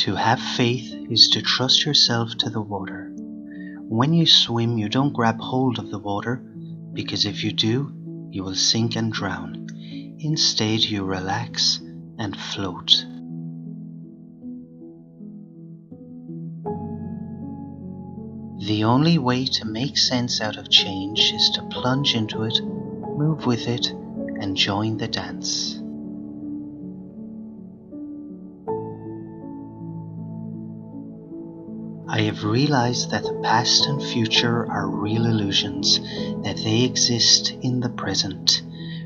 To have faith is to trust yourself to the water. When you swim, you don't grab hold of the water, because if you do, you will sink and drown. Instead, you relax and float. The only way to make sense out of change is to plunge into it, move with it, and join the dance. I have realized that the past and future are real illusions, that they exist in the present,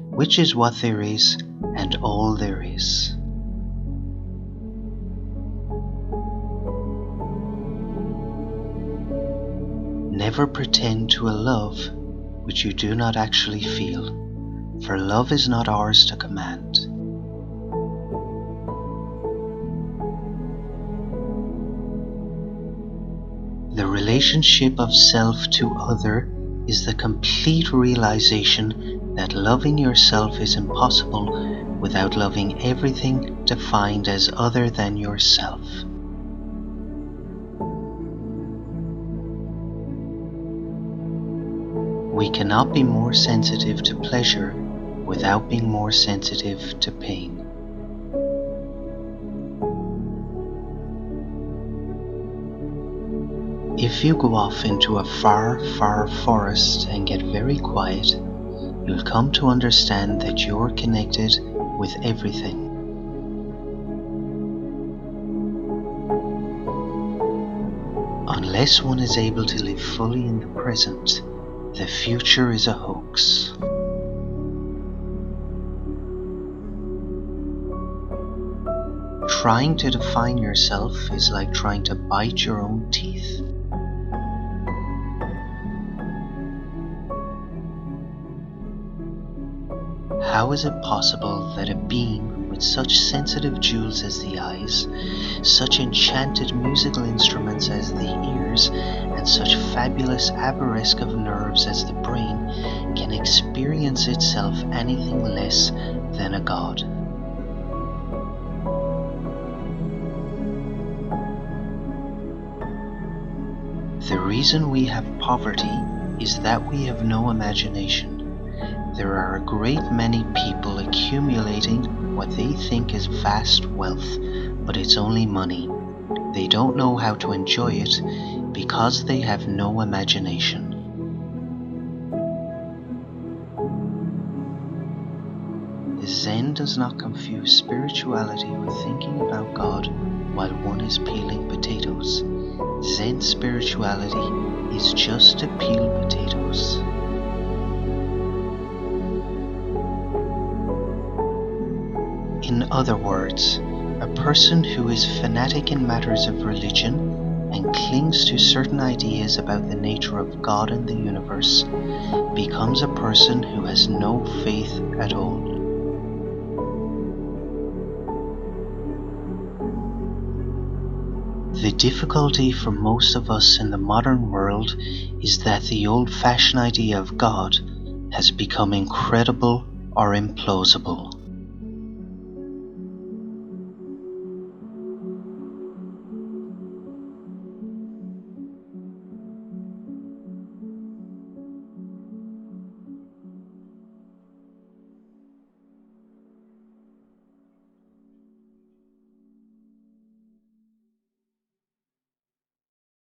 which is what there is and all there is. Never pretend to a love which you do not actually feel, for love is not ours to command. The relationship of self to other is the complete realization that loving yourself is impossible without loving everything defined as other than yourself. We cannot be more sensitive to pleasure without being more sensitive to pain. If you go off into a far, far forest and get very quiet, you'll come to understand that you're connected with everything. Unless one is able to live fully in the present, the future is a hoax. Trying to define yourself is like trying to bite your own teeth. How is it possible that a being with such sensitive jewels as the eyes, such enchanted musical instruments as the ears, and such fabulous arabesque of nerves as the brain can experience itself anything less than a god? The reason we have poverty is that we have no imagination. There are a great many people accumulating what they think is vast wealth, but it's only money. They don't know how to enjoy it because they have no imagination. Zen does not confuse spirituality with thinking about God while one is peeling potatoes. Zen spirituality is just to peel potatoes. In other words, a person who is fanatic in matters of religion and clings to certain ideas about the nature of God and the universe becomes a person who has no faith at all. The difficulty for most of us in the modern world is that the old-fashioned idea of God has become incredible or implausible.